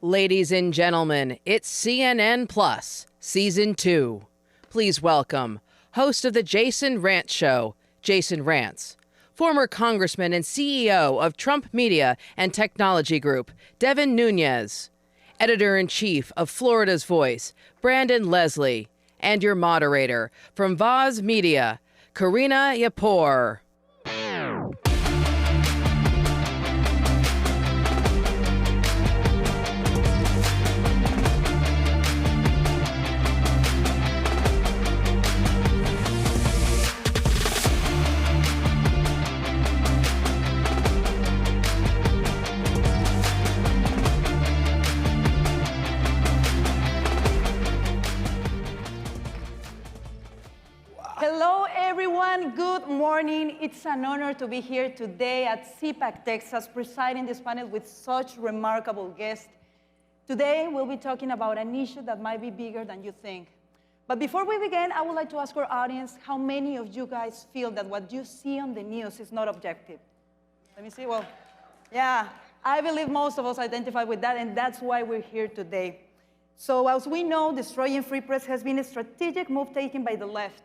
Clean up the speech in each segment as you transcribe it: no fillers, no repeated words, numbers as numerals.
Ladies and gentlemen, it's CNN Plus, Season 2. Please welcome host of The Jason Rantz Show, Jason Rantz. Former Congressman and CEO of Trump Media and Technology Group, Devin Nunes. Editor-in-Chief of Florida's Voice, Brandon Leslie. And your moderator from Voz Media, Karina Yapor. Hello, everyone. Good morning. It's an honor to be here today at CPAC, Texas, presiding this panel with such remarkable guests. Today, we'll be talking about an issue that might be bigger than you think. But before we begin, I would like to ask our audience how many of you guys feel that what you see on the news is not objective? Let me see. Well, yeah, I believe most of us identify with that, and that's why we're here today. So as we know, destroying free press has been a strategic move taken by the left.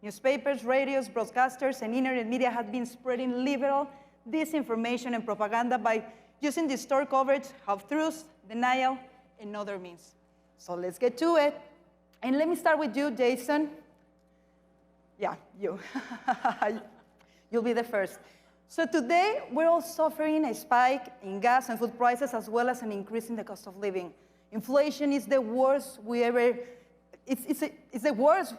Newspapers, radios, broadcasters, and internet media have been spreading liberal disinformation and propaganda by using distorted coverage, half-truths, denial, and other means. So let's get to it. And let me start with you, Jason. Yeah, you. You'll be the first. So today, we're all suffering a spike in gas and food prices, as well as an increase in the cost of living. Inflation is the worst it's the worst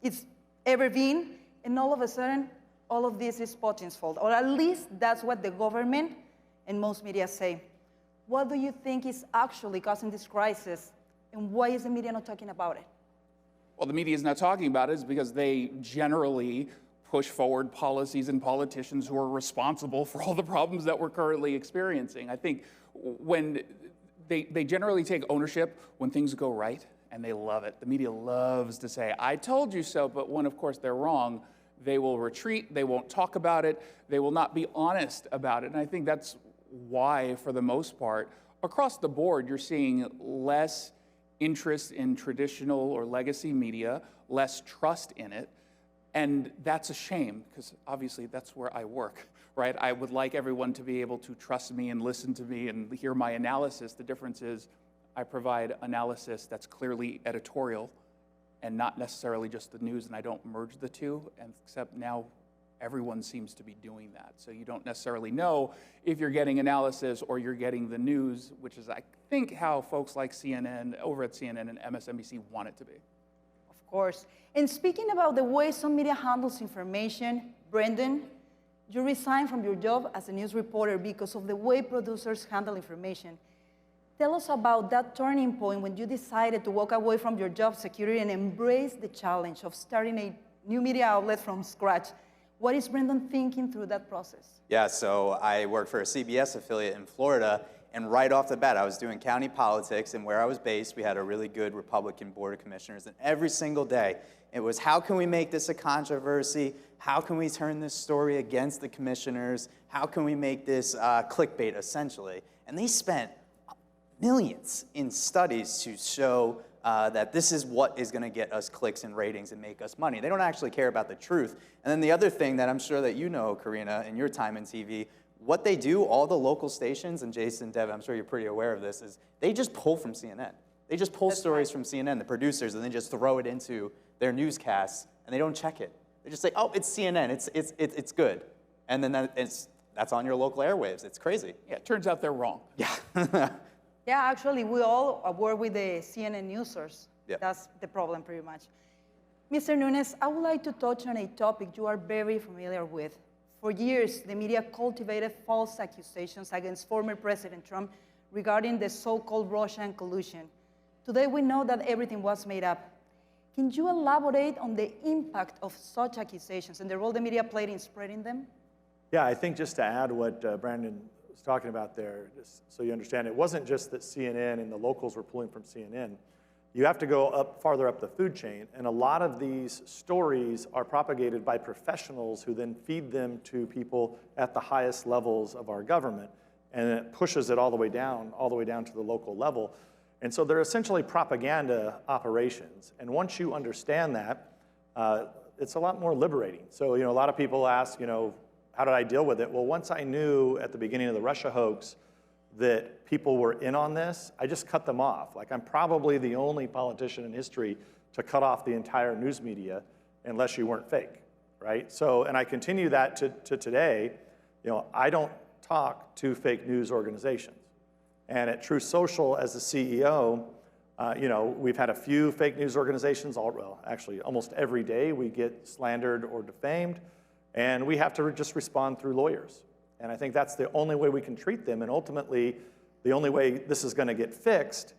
it's ever been, and all of a sudden, all of this is Putin's fault, or at least that's what the government and most media say. What do you think is actually causing this crisis, and why is the media not talking about it? Well, the media is not talking about it because they generally push forward policies and politicians who are responsible for all the problems that we're currently experiencing. I think when they generally take ownership when things go right, and they love it. The media loves to say, I told you so, but when, of course, they're wrong, they will retreat, they won't talk about it, they will not be honest about it. And I think that's why, for the most part, across the board, you're seeing less interest in traditional or legacy media, less trust in it, and that's a shame, because obviously that's where I work, right? I would like everyone to be able to trust me and listen to me and hear my analysis. The difference is I provide analysis that's clearly editorial and not necessarily just the news, and I don't merge the two, and except now everyone seems to be doing that. So you don't necessarily know if you're getting analysis or you're getting the news, which is, I think, how folks like CNN, over at CNN and MSNBC want it to be. Of course. And speaking about the way some media handles information, Brendan, you resigned from your job as a news reporter because of the way producers handle information. Tell us about that turning point when you decided to walk away from your job security and embrace the challenge of starting a new media outlet from scratch. What is Brendan thinking through that process? Yeah, so I worked for a CBS affiliate in Florida, and right off the bat, I was doing county politics, and where I was based, we had a really good Republican board of commissioners, and every single day, it was, how can we make this a controversy? How can we turn this story against the commissioners? How can we make this clickbait, essentially? And they spent millions in studies to show that this is what is going to get us clicks and ratings and make us money. They don't actually care about the truth. And then the other thing that I'm sure that you know, Karina, in your time in TV, what they do, all the local stations, and Jason, Dev, I'm sure you're pretty aware of this, is they just pull from CNN. They just pull stories from CNN, the producers, and they just throw it into their newscasts, and they don't check it. They just say, oh, it's CNN, it's good. And then that's on your local airwaves. It's crazy. Yeah, it turns out they're wrong. Yeah. Yeah, actually, we all work with the CNN news source. Yep. That's the problem, pretty much. Mr. Nunes, I would like to touch on a topic you are very familiar with. For years, the media cultivated false accusations against former President Trump regarding the so-called Russian collusion. Today, we know that everything was made up. Can you elaborate on the impact of such accusations and the role the media played in spreading them? Yeah, I think just to add what Brandon was talking about there, just so you understand, it wasn't just that CNN and the locals were pulling from CNN. You have to go farther up the food chain, and a lot of these stories are propagated by professionals who then feed them to people at the highest levels of our government. and it pushes it all the way down to the local level. And so they're essentially propaganda operations. And once you understand that, it's a lot more liberating. So, a lot of people ask, how did I deal with it? Well, once I knew at the beginning of the Russia hoax that people were in on this, I just cut them off. Like, I'm probably the only politician in history to cut off the entire news media unless you weren't fake, right? So, and I continue that to today. I don't talk to fake news organizations. And at Truth Social, as the CEO, we've had a few fake news organizations, actually almost every day we get slandered or defamed, and we have to just respond through lawyers. And I think that's the only way we can treat them, and ultimately, the only way this is going to get fixed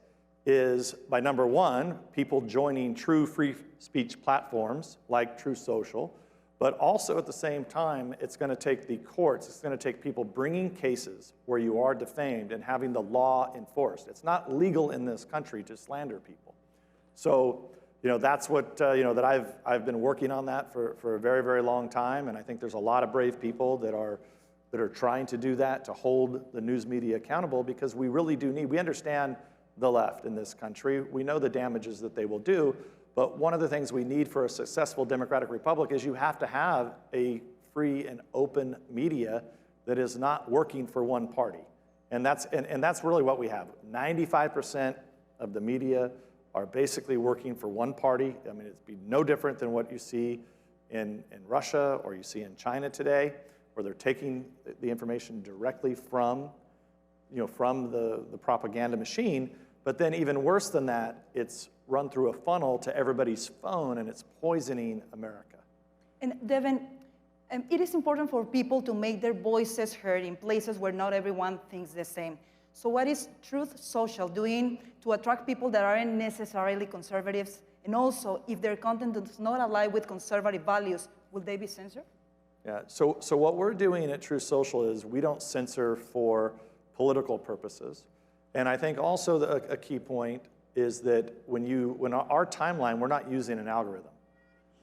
is by, number one, people joining true free speech platforms like Truth Social, but also at the same time, it's going to take the courts, it's going to take people bringing cases where you are defamed and having the law enforced. It's not legal in this country to slander people. So, that's what, that I've been working on that for a very, very long time, and I think there's a lot of brave people that are trying to do that, to hold the news media accountable, because we really do we understand the left in this country. We know the damages that they will do, but one of the things we need for a successful democratic republic is you have to have a free and open media that is not working for one party. And that's really what we have. 95% of the media are basically working for one party. I mean, it'd be no different than what you see in Russia or you see in China today, where they're taking the information directly from the propaganda machine. But then even worse than that, it's run through a funnel to everybody's phone, and it's poisoning America. And Devin, it is important for people to make their voices heard in places where not everyone thinks the same. So what is Truth Social doing to attract people that aren't necessarily conservatives? And also, if their content does not align with conservative values, will they be censored? Yeah, so what we're doing at Truth Social is we don't censor for political purposes. And I think also a key point is that when our timeline, we're not using an algorithm.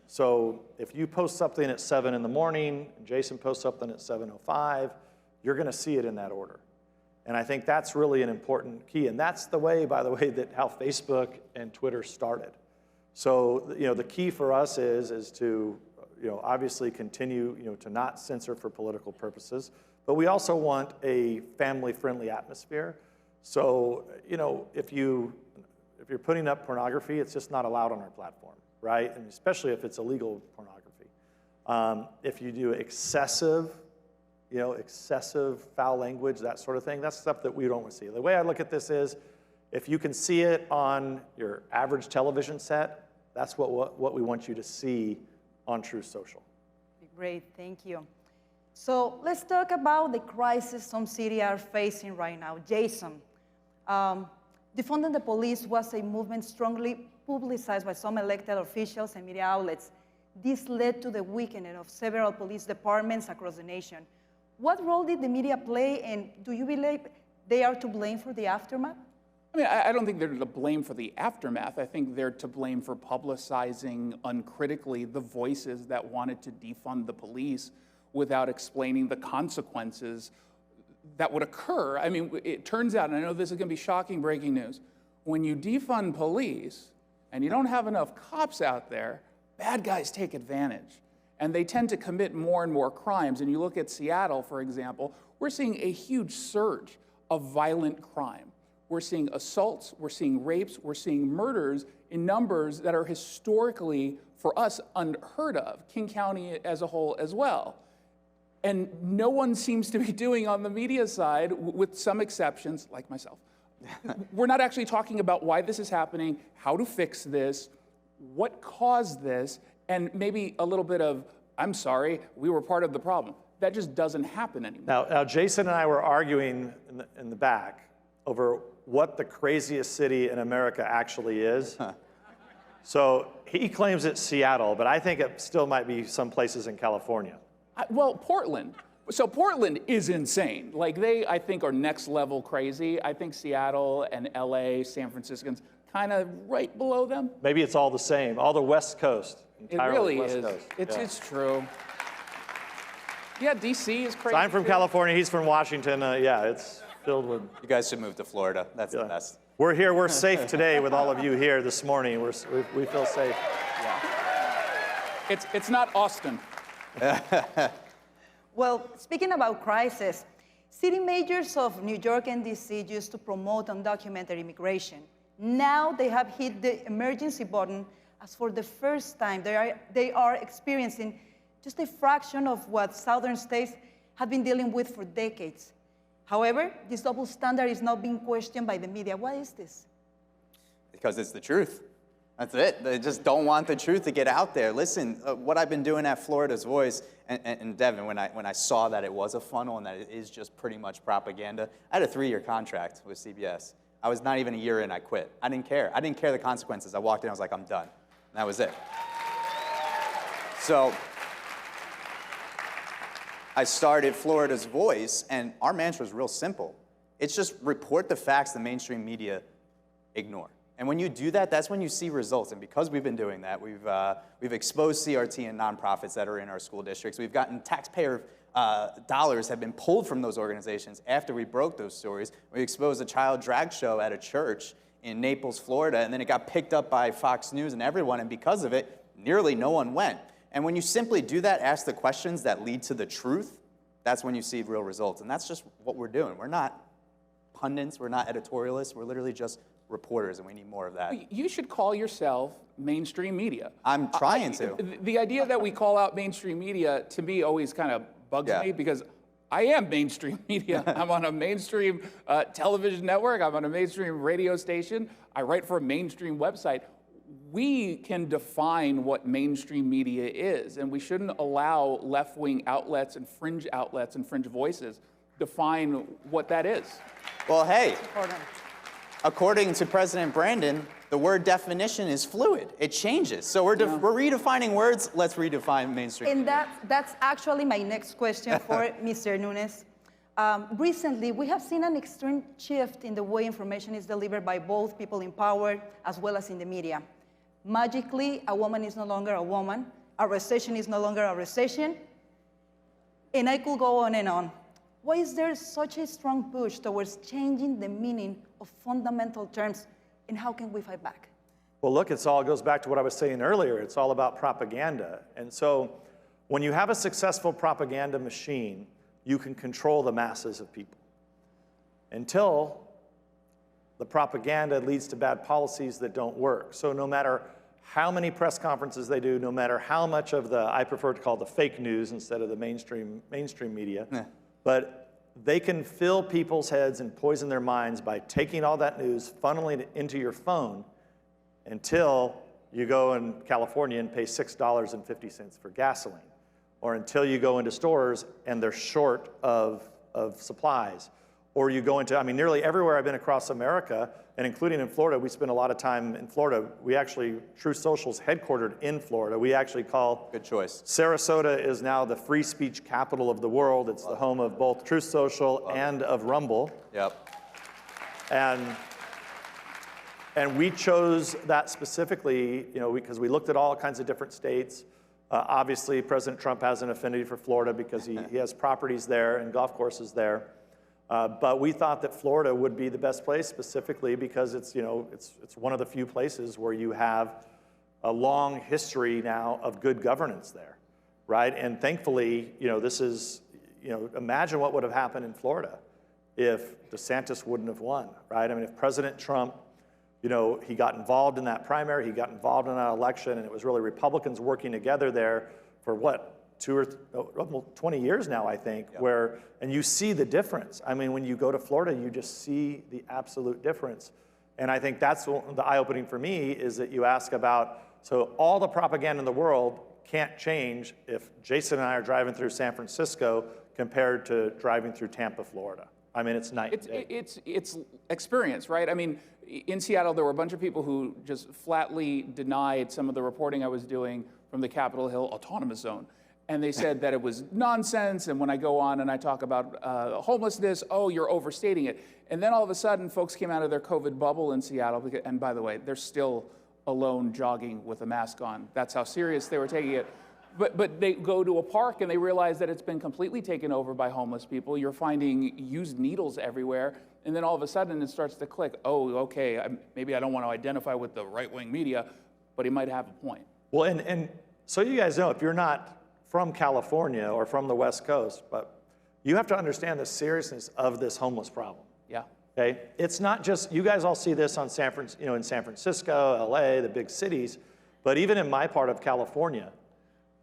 So if you post something at 7 in the morning, and Jason posts something at 7:05, you're going to see it in that order. And I think that's really an important key. And that's the way, by the way, that how Facebook and Twitter started. So the key for us is to obviously continue to not censor for political purposes, but we also want a family-friendly atmosphere. So if you're putting up pornography, it's just not allowed on our platform, right? And especially if it's illegal pornography. If you do excessive foul language, that sort of thing, that's stuff that we don't want to see. The way I look at this is, if you can see it on your average television set, that's what we want you to see on Truth Social. Great, thank you. So let's talk about the crisis some cities are facing right now. Jason, defunding the police was a movement strongly publicized by some elected officials and media outlets. This led to the weakening of several police departments across the nation. What role did the media play, and do you believe they are to blame for the aftermath? I mean, I don't think they're to blame for the aftermath. I think they're to blame for publicizing uncritically the voices that wanted to defund the police without explaining the consequences that would occur. I mean, it turns out, and I know this is going to be shocking breaking news, when you defund police and you don't have enough cops out there, bad guys take advantage. And they tend to commit more and more crimes. And you look at Seattle, for example, we're seeing a huge surge of violent crime. We're seeing assaults, we're seeing rapes, we're seeing murders in numbers that are historically, for us, unheard of, King County as a whole as well. And no one seems to be doing on the media side, with some exceptions, like myself. We're not actually talking about why this is happening, how to fix this, what caused this, and maybe a little bit of, I'm sorry, we were part of the problem. That just doesn't happen anymore. Now Jason and I were arguing in the back over what the craziest city in America actually is. So he claims it's Seattle, but I think it still might be some places in California. Well, Portland. So Portland is insane. Like, they, I think, are next level crazy. I think Seattle and LA, San Francisco's kind of right below them. Maybe it's all the same, all the West Coast. It really West is. Coast. It's true. Yeah, DC is crazy. So I'm from too. California, he's from Washington. Yeah, it's filled with. You guys should move to Florida. That's the Yeah. best. We're here. We're safe today with all of you here this morning. We feel safe. It's not Austin. Well, speaking about crisis, city mayors of New York and DC used to promote undocumented immigration. Now they have hit the emergency button as for the first time they are experiencing just a fraction of what southern states have been dealing with for decades. However, this double standard is not being questioned by the media. Why is this? Because it's the truth. That's it. They just don't want the truth to get out there. Listen, what I've been doing at Florida's Voice, and Devin, when I saw that it was a funnel and that it is just pretty much propaganda, I had a 3-year contract with CBS. I was not even a year in, I quit. I didn't care. I didn't care the consequences. I walked in, I was like, I'm done. And that was it. So I started Florida's Voice, and our mantra was real simple. It's just report the facts the mainstream media ignore. And when you do that, that's when you see results. And because we've been doing that, we've exposed CRT and nonprofits that are in our school districts. We've gotten taxpayer dollars have been pulled from those organizations after we broke those stories. We exposed a child drag show at a church in Naples, Florida, and then it got picked up by Fox News and everyone, and because of it, nearly no one went. And when you simply do that, ask the questions that lead to the truth, that's when you see real results. And that's just what we're doing. We're not pundits, we're not editorialists, we're literally just reporters, and we need more of that. You should call yourself mainstream media. I'm trying to. The idea that we call out mainstream media, to me, always kind of bugs me, because I am mainstream media. I'm on a mainstream television network. I'm on a mainstream radio station. I write for a mainstream website. We can define what mainstream media is, and we shouldn't allow left-wing outlets and fringe voices define what that is. Well, hey, Important. according to President Brandon, the word definition is fluid. It changes. So we're redefining words. Let's redefine mainstream. And that's actually my next question for Mr. Nunes. Recently, we have seen an extreme shift in the way information is delivered by both people in power as well as in the media. Magically, a woman is no longer a woman. A recession is no longer a recession. And I could go on and on. Why is there such a strong push towards changing the meaning of fundamental terms, and how can we fight back? Well, look, it all goes back to what I was saying earlier. It's all about propaganda. And so when you have a successful propaganda machine, you can control the masses of people until the propaganda leads to bad policies that don't work. So no matter how many press conferences they do, no matter how much of I prefer to call the fake news instead of the mainstream media, but they can fill people's heads and poison their minds by taking all that news, funneling it into your phone until you go in California and pay $6.50 for gasoline, or until you go into stores and they're short of supplies, or you go into, nearly everywhere I've been across America, and including in Florida, we spend a lot of time in Florida. Truth Social's headquartered in Florida. We actually call Good choice. Sarasota is now the free speech capital of the world. It's the home of both Truth Social and of Rumble. Yep. And we chose that specifically, because we looked at all kinds of different states. Obviously, President Trump has an affinity for Florida because he has properties there and golf courses there. But we thought that Florida would be the best place specifically because it's one of the few places where you have a long history now of good governance there, right? And thankfully, this is, imagine what would have happened in Florida if DeSantis wouldn't have won, right? If President Trump, he got involved in that primary, he got involved in that election, and it was really Republicans working together there for what? 20 years now, I think, Yep. And you see the difference. When you go to Florida, you just see the absolute difference. And I think that's the eye-opening for me is that you ask about, so all the propaganda in the world can't change if Jason and I are driving through San Francisco compared to driving through Tampa, Florida. It's night and day. It's experience, right? In Seattle, there were a bunch of people who just flatly denied some of the reporting I was doing from the Capitol Hill Autonomous Zone. And they said that it was nonsense, and when I go on and I talk about homelessness, oh, you're overstating it. And then all of a sudden, folks came out of their COVID bubble in Seattle, and by the way, they're still alone jogging with a mask on. That's how serious they were taking it. But they go to a park and they realize that it's been completely taken over by homeless people. You're finding used needles everywhere. And then all of a sudden it starts to click. Oh, okay, maybe I don't want to identify with the right-wing media, but he might have a point. Well, and so you guys know, if you're not from California or from the West Coast, but you have to understand the seriousness of this homeless problem. Yeah. Okay, it's not just, you guys all see this on in San Francisco, LA, the big cities, but even in my part of California,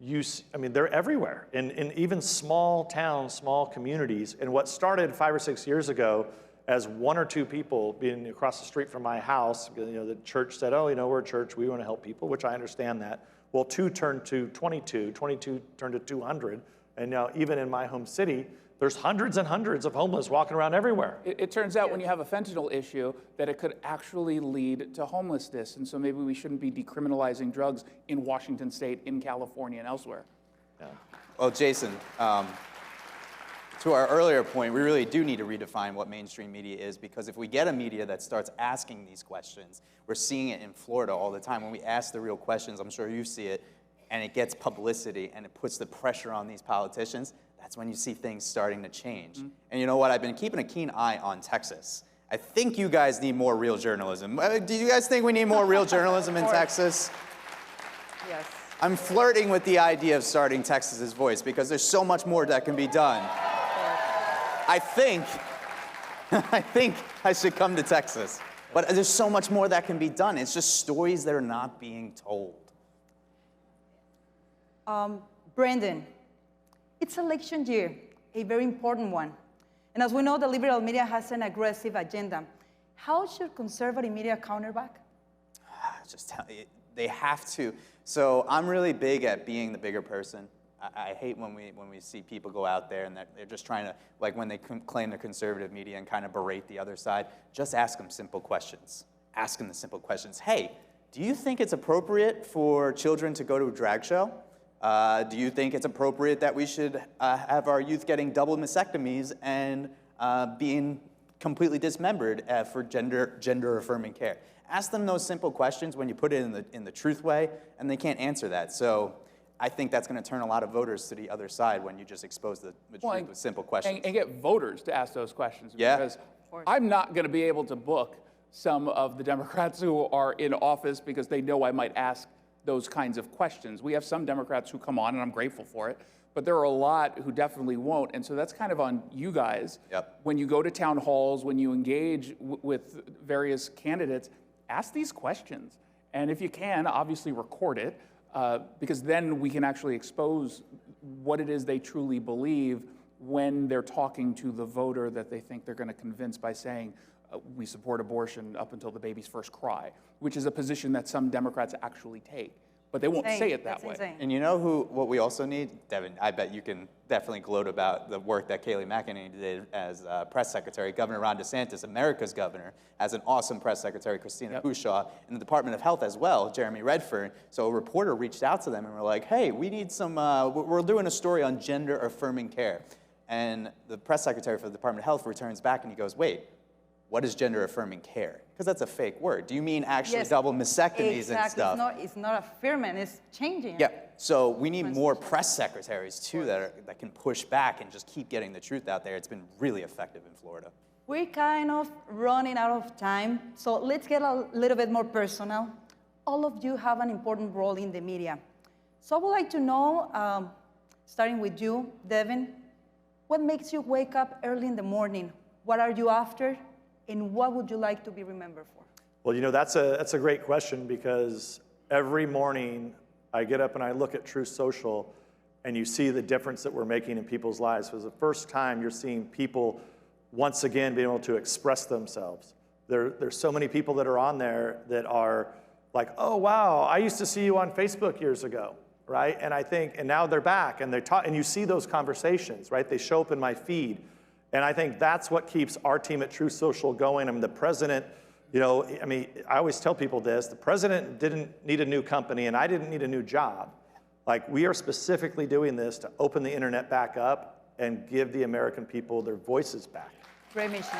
they're everywhere, in even small towns, small communities. And what started 5 or 6 years ago as 1 or 2 people being across the street from my house, the church said, oh, we're a church, we want to help people, which I understand that. Well, 2 turned to 22, 22 turned to 200, and now even in my home city, there's hundreds and hundreds of homeless walking around everywhere. It turns out when you have a fentanyl issue that it could actually lead to homelessness. And so maybe we shouldn't be decriminalizing drugs in Washington State, in California, and elsewhere. Yeah. Well, Jason, to our earlier point, we really do need to redefine what mainstream media is, because if we get a media that starts asking these questions, we're seeing it in Florida all the time. When we ask the real questions, I'm sure you see it, and it gets publicity and it puts the pressure on these politicians, that's when you see things starting to change. Mm-hmm. And you know what? I've been keeping a keen eye on Texas. I think you guys need more real journalism. Do you guys think we need more real journalism in Texas? Yes. I'm flirting with the idea of starting Texas's Voice because there's so much more that can be done. I think I should come to Texas. But there's so much more that can be done. It's just stories that are not being told. Brendan, it's election year, a very important one. And as we know, the liberal media has an aggressive agenda. How should conservative media counterback? Just tell you, they have to. So I'm really big at being the bigger person. I hate when we see people go out there and they're just trying to, like when they claim the conservative media and kind of berate the other side, just ask them simple questions. Ask them the simple questions. Hey, do you think it's appropriate for children to go to a drag show? Do you think it's appropriate that we should have our youth getting double mastectomies and being completely dismembered for gender-affirming care? Ask them those simple questions when you put it in the truth way, and they can't answer that. So I think that's going to turn a lot of voters to the other side when you just expose the truth with simple questions. And get voters to ask those questions. Yeah. Because I'm not going to be able to book some of the Democrats who are in office because they know I might ask those kinds of questions. We have some Democrats who come on, and I'm grateful for it, but there are a lot who definitely won't. And so that's kind of on you guys. Yep. When you go to town halls, when you engage with various candidates, ask these questions. And if you can, obviously record it, because then we can actually expose what it is they truly believe when they're talking to the voter that they think they're going to convince by saying, we support abortion up until the baby's first cry, which is a position that some Democrats actually take. But they won't say it that way. Insane. And you know what we also need? Devin, I bet you can definitely gloat about the work that Kayleigh McEnany did as press secretary. Governor Ron DeSantis, America's governor, has an awesome press secretary, Christina Pushaw, in the Department of Health as well, Jeremy Redfern. So a reporter reached out to them and were like, hey, we need some, we're doing a story on gender-affirming care. And the press secretary for the Department of Health returns back and he goes, wait, what is gender-affirming care? Because that's a fake word. Do you mean actually double mastectomies and stuff? It's not affirming, it's changing. Yeah, so we need more press secretaries too that can push back and just keep getting the truth out there. It's been really effective in Florida. We're kind of running out of time, so let's get a little bit more personal. All of you have an important role in the media. So I would like to know, starting with you, Devin, what makes you wake up early in the morning? What are you after? And what would you like to be remembered for? Well, that's a great question, because every morning I get up and I look at Truth Social and you see the difference that we're making in people's lives. For the first time, you're seeing people once again being able to express themselves. There's so many people that are on there that are like, oh, wow, I used to see you on Facebook years ago, right? And now they're back and and you see those conversations, right? They show up in my feed. And I think that's what keeps our team at Truth Social going. I mean, the president, I always tell people this, the president didn't need a new company and I didn't need a new job. Like, we are specifically doing this to open the internet back up and give the American people their voices back. Great mission.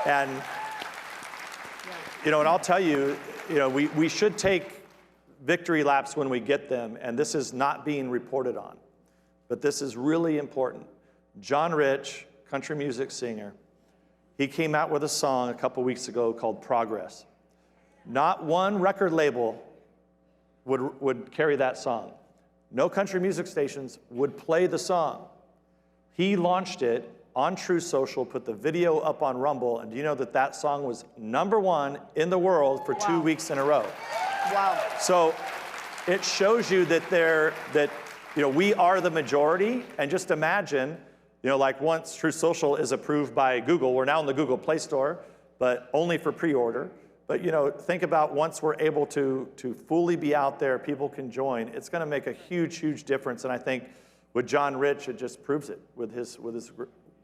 And, and I'll tell you, we should take victory laps when we get them, and this is not being reported on, but this is really important. John Rich, country music singer, he came out with a song a couple weeks ago called Progress. Not one record label would carry that song. No country music stations would play the song. He launched it on True Social, put the video up on Rumble, and do you know that that song was #1 in the world for 2 weeks in a row? Wow. So it shows you that we are the majority, and just imagine, like once True Social is approved by Google, we're now in the Google Play Store, but only for pre-order. But think about once we're able to fully be out there, people can join. It's going to make a huge, huge difference. And I think with John Rich, it just proves it with his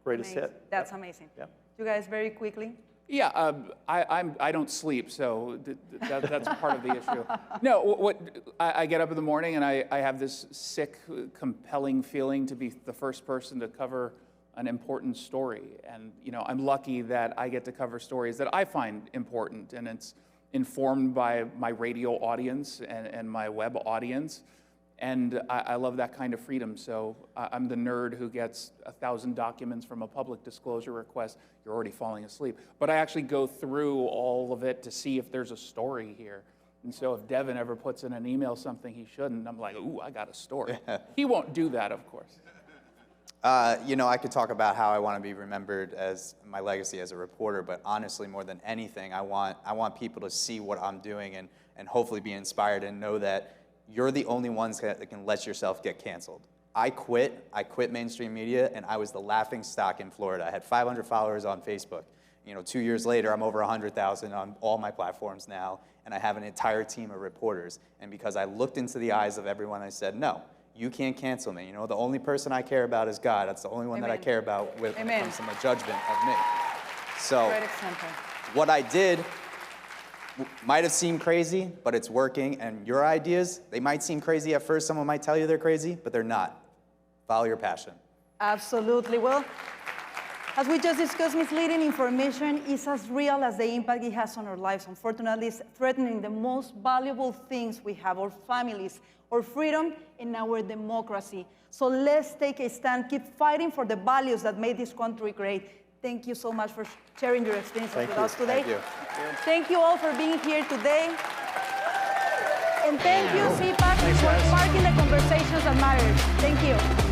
greatest hit. That's amazing. Yep. You guys, very quickly. Yeah, I don't sleep, so that's part of the issue. No, I get up in the morning and I have this sick, compelling feeling to be the first person to cover an important story. And I'm lucky that I get to cover stories that I find important, and it's informed by my radio audience and my web audience. And I love that kind of freedom. So I'm the nerd who gets 1,000 documents from a public disclosure request. You're already falling asleep. But I actually go through all of it to see if there's a story here. And so if Devin ever puts in an email something he shouldn't, I'm like, ooh, I got a story. He won't do that, of course. I could talk about how I want to be remembered as my legacy as a reporter, but honestly, more than anything, I want people to see what I'm doing and hopefully be inspired and know that you're the only ones that can let yourself get canceled. I quit mainstream media, and I was the laughing stock in Florida. I had 500 followers on Facebook. 2 years later, I'm over 100,000 on all my platforms now, and I have an entire team of reporters. And because I looked into the eyes of everyone, I said, no, you can't cancel me. The only person I care about is God. That's the only one that I care about when it comes to my judgment of me. So Great example. what I did might have seemed crazy, but it's working. And your ideas, they might seem crazy at first. Someone might tell you they're crazy, but they're not. Follow your passion. Absolutely. Well, as we just discussed, misleading information is as real as the impact it has on our lives. Unfortunately, it's threatening the most valuable things we have, our families, our freedom, and our democracy. So let's take a stand, keep fighting for the values that made this country great. Thank you so much for sharing your experiences with us today. Thank you. Thank you all for being here today. And thank you, CPAC, for sparking the conversations that matter. Thank you.